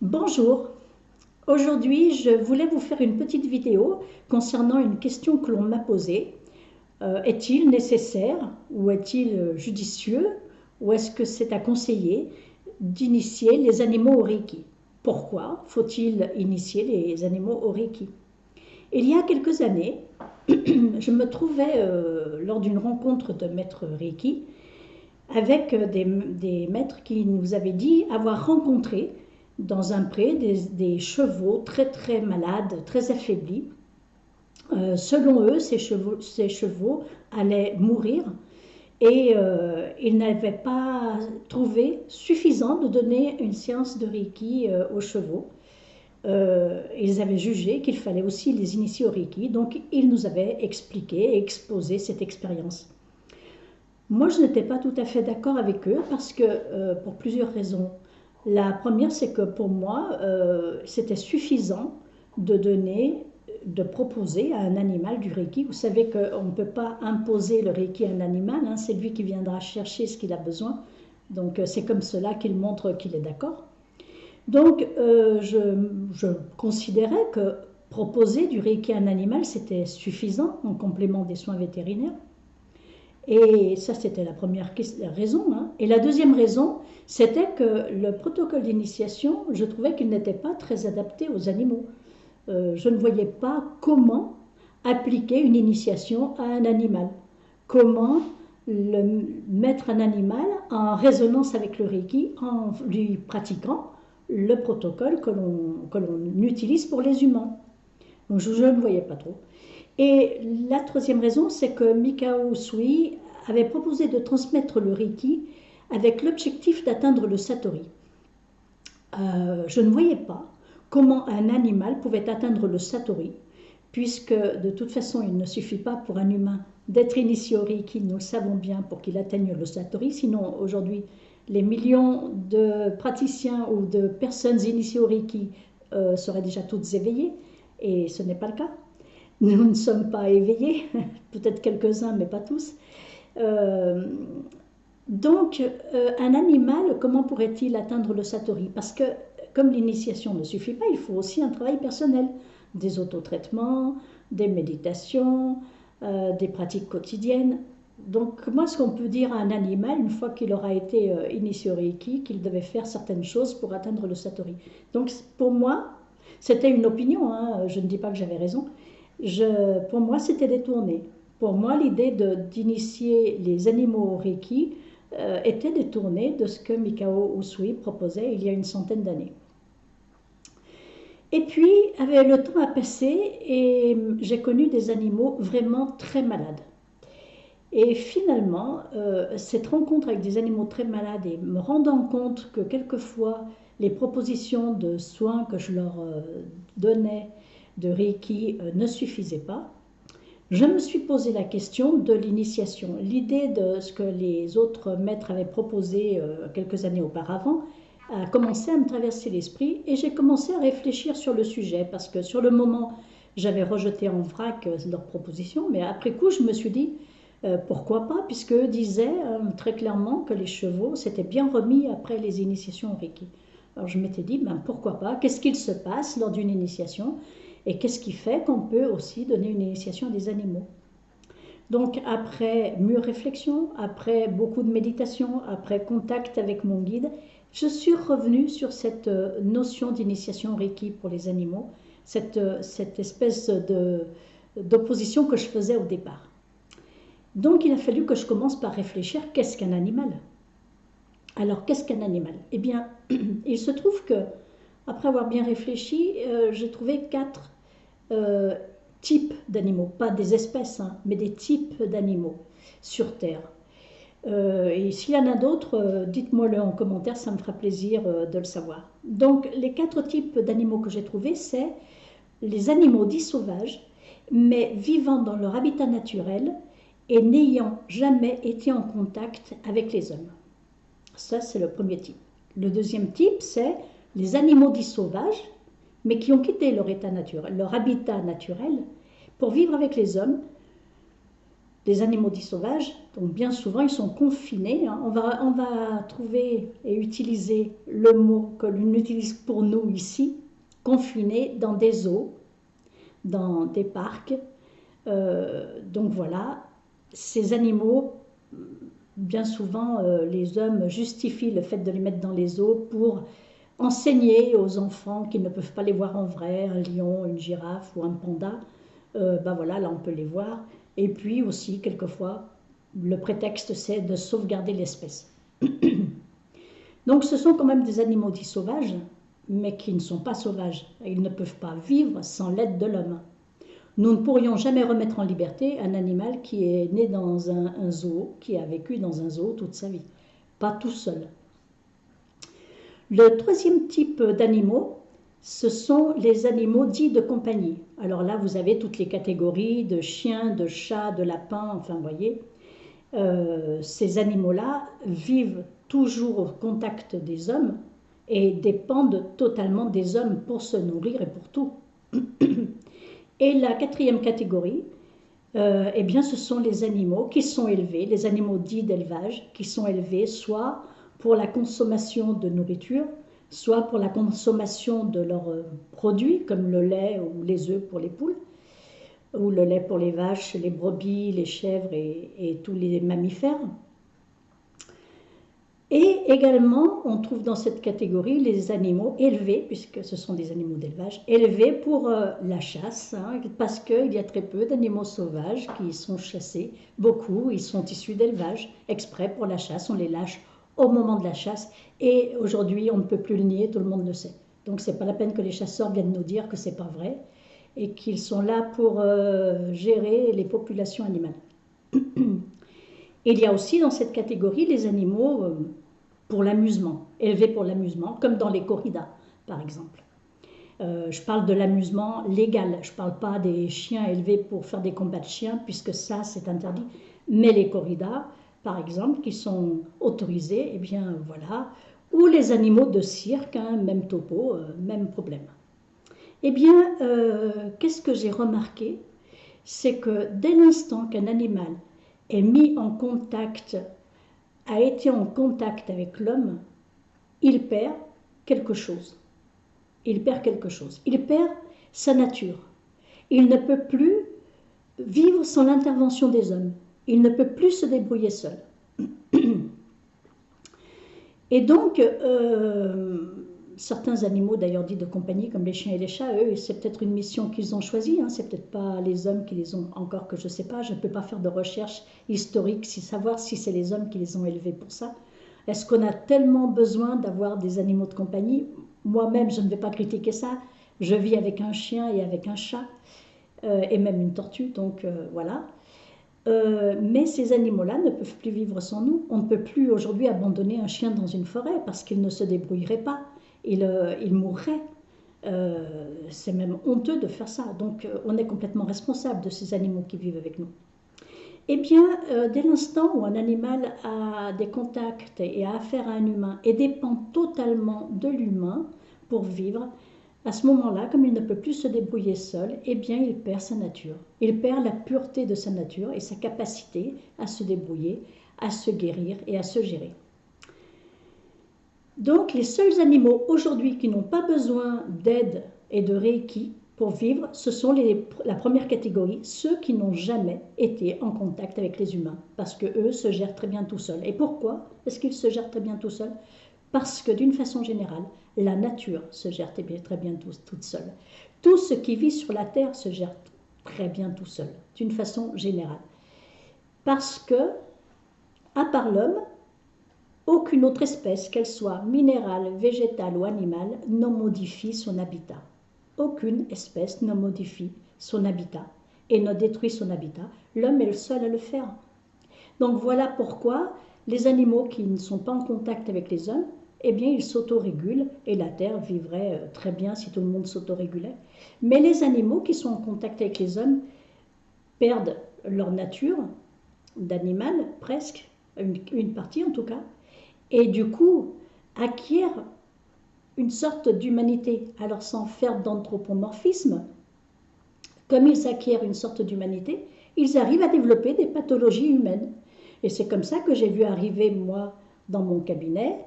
Bonjour, aujourd'hui je voulais vous faire une petite vidéo concernant une question que l'on m'a posée. Est-il nécessaire ou est-il judicieux ou est-ce que c'est à conseiller d'initier les animaux au Reiki? Pourquoi faut-il initier les animaux au Reiki? Il y a quelques années, je me trouvais lors d'une rencontre de maîtres Reiki avec des maîtres qui nous avaient dit avoir rencontré dans un pré des chevaux très très malades, très affaiblis. Selon eux, ces chevaux allaient mourir et ils n'avaient pas trouvé suffisant de donner une séance de Reiki aux chevaux. Ils avaient jugé qu'il fallait aussi les initier au Reiki, donc ils nous avaient expliqué et exposé cette expérience. Moi, je n'étais pas tout à fait d'accord avec eux parce que, pour plusieurs raisons. La première, c'est que pour moi, c'était suffisant de proposer à un animal du Reiki. Vous savez qu'on ne peut pas imposer le Reiki à un animal, hein, c'est lui qui viendra chercher ce qu'il a besoin. Donc c'est comme cela qu'il montre qu'il est d'accord. Donc je considérais que proposer du Reiki à un animal, c'était suffisant en complément des soins vétérinaires. Et ça, c'était la première raison, hein. Et la deuxième raison, c'était que le protocole d'initiation, je trouvais qu'il n'était pas très adapté aux animaux. Je ne voyais pas comment appliquer une initiation à un animal. Comment mettre un animal en résonance avec le Reiki en lui pratiquant le protocole que l'on utilise pour les humains. Donc je ne voyais pas trop. Et la troisième raison, c'est que Mikao Usui avait proposé de transmettre le Reiki avec l'objectif d'atteindre le Satori. Je ne voyais pas comment un animal pouvait atteindre le Satori, puisque de toute façon, il ne suffit pas pour un humain d'être initié au Reiki, nous le savons bien, pour qu'il atteigne le Satori. Sinon, aujourd'hui, les millions de praticiens ou de personnes initiées au Reiki seraient déjà toutes éveillées, et ce n'est pas le cas. Nous ne sommes pas éveillés, peut-être quelques-uns, mais pas tous. Donc, un animal, comment pourrait-il atteindre le Satori? Parce que, comme l'initiation ne suffit pas, il faut aussi un travail personnel, des autotraitements, des méditations, des pratiques quotidiennes. Donc, moi, ce qu'on peut dire à un animal, une fois qu'il aura été initié au Reiki, qu'il devait faire certaines choses pour atteindre le Satori. Donc, pour moi, c'était une opinion, hein, je ne dis pas que j'avais raison. Pour moi, c'était détourné. Pour moi, l'idée d'initier les animaux au Reiki était détournée de ce que Mikao Usui proposait il y a une centaine d'années. Et puis, le temps a passé et j'ai connu des animaux vraiment très malades. Et finalement, cette rencontre avec des animaux très malades et me rendant compte que quelquefois les propositions de soins que je leur donnais de Reiki ne suffisait pas, je me suis posé la question de l'initiation. L'idée de ce que les autres maîtres avaient proposé quelques années auparavant a commencé à me traverser l'esprit et j'ai commencé à réfléchir sur le sujet parce que sur le moment, j'avais rejeté en vrac leurs propositions, mais après coup, je me suis dit pourquoi pas, puisqu'eux disaient très clairement que les chevaux s'étaient bien remis après les initiations au Reiki. Alors je m'étais dit, pourquoi pas, qu'est-ce qu'il se passe lors d'une initiation et qu'est-ce qui fait qu'on peut aussi donner une initiation à des animaux? Donc après mûre réflexion, après beaucoup de méditation, après contact avec mon guide, je suis revenue sur cette notion d'initiation Reiki pour les animaux, cette espèce d'opposition que je faisais au départ. Donc il a fallu que je commence par réfléchir, qu'est-ce qu'un animal? Alors qu'est-ce qu'un animal? Eh bien, il se trouve que, après avoir bien réfléchi, j'ai trouvé 4 types d'animaux, pas des espèces, hein, mais des types d'animaux sur Terre. Et s'il y en a d'autres, dites-moi-le en commentaire, ça me fera plaisir de le savoir. Donc les 4 types d'animaux que j'ai trouvés, c'est les animaux dits sauvages, mais vivant dans leur habitat naturel et n'ayant jamais été en contact avec les hommes. Ça, c'est le premier type. Le deuxième type, c'est les animaux dits sauvages, mais qui ont quitté leur état naturel, leur habitat naturel, pour vivre avec les hommes, Les animaux dits sauvages, donc bien souvent, ils sont confinés. Hein. On va trouver et utiliser le mot que l'on utilise pour nous ici, confinés dans des zoos, dans des parcs. Donc voilà, ces animaux, bien souvent, les hommes justifient le fait de les mettre dans les zoos pour enseigner aux enfants qui ne peuvent pas les voir en vrai, un lion, une girafe ou un panda. Ben voilà, là on peut les voir. Et puis aussi, quelquefois, le prétexte c'est de sauvegarder l'espèce. Donc ce sont quand même des animaux dits sauvages, mais qui ne sont pas sauvages. Ils ne peuvent pas vivre sans l'aide de l'homme. Nous ne pourrions jamais remettre en liberté un animal qui est né dans un zoo, qui a vécu dans un zoo toute sa vie. Pas tout seul. Le troisième type d'animaux, ce sont les animaux dits de compagnie. Alors là, vous avez toutes les catégories de chiens, de chats, de lapins, enfin, vous voyez. Ces animaux-là vivent toujours au contact des hommes et dépendent totalement des hommes pour se nourrir et pour tout. Et la quatrième catégorie, eh bien, ce sont les animaux qui sont élevés, les animaux dits d'élevage, qui sont élevés soit pour la consommation de nourriture, soit pour la consommation de leurs produits, comme le lait ou les œufs pour les poules, ou le lait pour les vaches, les brebis, les chèvres et tous les mammifères. Et également, on trouve dans cette catégorie les animaux élevés, puisque ce sont des animaux d'élevage, élevés pour la chasse, hein, parce qu'il y a très peu d'animaux sauvages qui sont chassés. Beaucoup, ils sont issus d'élevage, exprès pour la chasse, on les lâche au moment de la chasse. Et aujourd'hui, on ne peut plus le nier, tout le monde le sait. Donc c'est pas la peine que les chasseurs viennent nous dire que c'est pas vrai, et qu'ils sont là pour gérer les populations animales. Il y a aussi dans cette catégorie les animaux pour l'amusement, élevés pour l'amusement, comme dans les corridas, par exemple. Je parle de l'amusement légal, je ne parle pas des chiens élevés pour faire des combats de chiens, puisque ça, c'est interdit. Mais les corridas, par exemple, qui sont autorisés, eh bien voilà. Ou les animaux de cirque, hein, même topo, même problème. Eh bien, qu'est-ce que j'ai remarqué? C'est que dès l'instant qu'un animal est mis en contact, a été en contact avec l'homme, il perd quelque chose. Il perd quelque chose. Il perd sa nature. Il ne peut plus vivre sans l'intervention des hommes. Il ne peut plus se débrouiller seul. Et donc, certains animaux d'ailleurs dits de compagnie, comme les chiens et les chats, eux, c'est peut-être une mission qu'ils ont choisie, hein, c'est peut-être pas les hommes qui les ont, encore que je ne sais pas, je ne peux pas faire de recherche historique, savoir si c'est les hommes qui les ont élevés pour ça. Est-ce qu'on a tellement besoin d'avoir des animaux de compagnie? Moi-même, je ne vais pas critiquer ça, je vis avec un chien et avec un chat, et même une tortue, donc voilà. Mais ces animaux-là ne peuvent plus vivre sans nous. On ne peut plus aujourd'hui abandonner un chien dans une forêt parce qu'il ne se débrouillerait pas. Il mourrait. C'est même honteux de faire ça. Donc on est complètement responsable de ces animaux qui vivent avec nous. Eh bien, dès l'instant où un animal a des contacts et a affaire à un humain et dépend totalement de l'humain pour vivre, à ce moment-là, comme il ne peut plus se débrouiller seul, eh bien, il perd sa nature. Il perd la pureté de sa nature et sa capacité à se débrouiller, à se guérir et à se gérer. Donc, les seuls animaux aujourd'hui qui n'ont pas besoin d'aide et de reiki pour vivre, ce sont la première catégorie, ceux qui n'ont jamais été en contact avec les humains, parce qu'eux se gèrent très bien tout seuls. Et pourquoi est-ce qu'ils se gèrent très bien tout seuls? Parce que d'une façon générale, la nature se gère très bien toute seule. Tout ce qui vit sur la terre se gère très bien tout seul, d'une façon générale. Parce que, à part l'homme, aucune autre espèce, qu'elle soit minérale, végétale ou animale, ne modifie son habitat. Aucune espèce ne modifie son habitat et ne détruit son habitat. L'homme est le seul à le faire. Donc voilà pourquoi les animaux qui ne sont pas en contact avec les hommes, eh bien ils s'autorégulent et la Terre vivrait très bien si tout le monde s'autorégulait. Mais les animaux qui sont en contact avec les hommes perdent leur nature d'animal, presque, une partie en tout cas, et du coup acquièrent une sorte d'humanité. Alors sans faire d'anthropomorphisme, comme ils acquièrent une sorte d'humanité, ils arrivent à développer des pathologies humaines. Et c'est comme ça que j'ai vu arriver, moi, dans mon cabinet,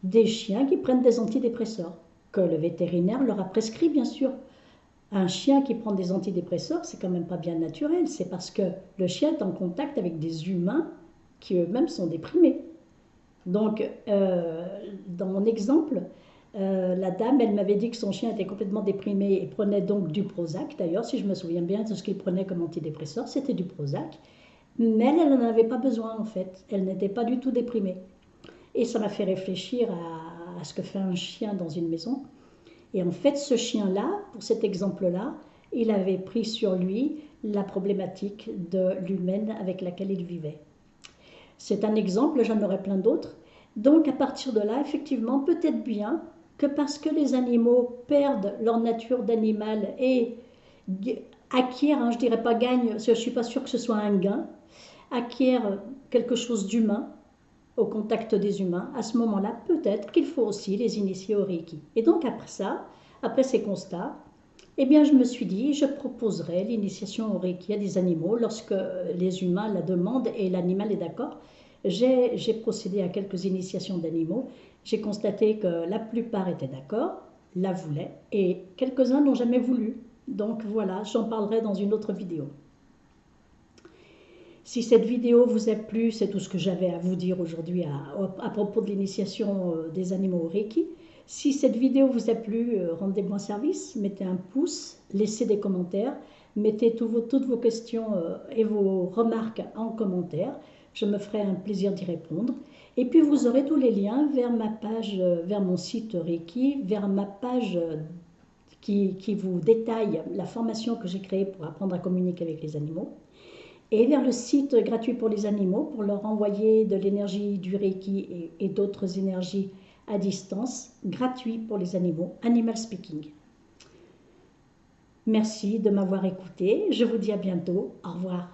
des chiens qui prennent des antidépresseurs, que le vétérinaire leur a prescrit, bien sûr. Un chien qui prend des antidépresseurs, c'est quand même pas bien naturel. C'est parce que le chien est en contact avec des humains qui eux-mêmes sont déprimés. Donc, dans mon exemple, la dame, elle m'avait dit que son chien était complètement déprimé et prenait donc du Prozac. D'ailleurs, si je me souviens bien de ce qu'il prenait comme antidépresseur, c'était du Prozac. Mais elle n'en avait pas besoin en fait. Elle n'était pas du tout déprimée. Et ça m'a fait réfléchir à ce que fait un chien dans une maison. Et en fait, ce chien-là, pour cet exemple-là, il avait pris sur lui la problématique de l'humaine avec laquelle il vivait. C'est un exemple, j'en aurais plein d'autres. Donc à partir de là, effectivement, peut-être bien que parce que les animaux perdent leur nature d'animal et acquièrent, je ne dirais pas gagnent, je ne suis pas sûre que ce soit un gain, acquièrent quelque chose d'humain au contact des humains, à ce moment-là, peut-être qu'il faut aussi les initier au Reiki. Et donc après ça, après ces constats, eh bien je me suis dit, je proposerai l'initiation au Reiki à des animaux lorsque les humains la demandent et l'animal est d'accord. J'ai procédé à quelques initiations d'animaux. J'ai constaté que la plupart étaient d'accord, la voulaient, et quelques-uns n'ont jamais voulu. Donc voilà, j'en parlerai dans une autre vidéo. Si cette vidéo vous a plu, c'est tout ce que j'avais à vous dire aujourd'hui à propos de l'initiation des animaux au Reiki. Si cette vidéo vous a plu, rendez-moi service, mettez un pouce, laissez des commentaires, mettez toutes vos questions et vos remarques en commentaire. Je me ferai un plaisir d'y répondre. Et puis vous aurez tous les liens vers ma page, vers mon site Reiki, vers ma page qui vous détaille la formation que j'ai créée pour apprendre à communiquer avec les animaux, et vers le site gratuit pour les animaux pour leur envoyer de l'énergie du Reiki et d'autres énergies à distance, gratuit pour les animaux, Animal Speaking. Merci de m'avoir écouté, je vous dis à bientôt, au revoir.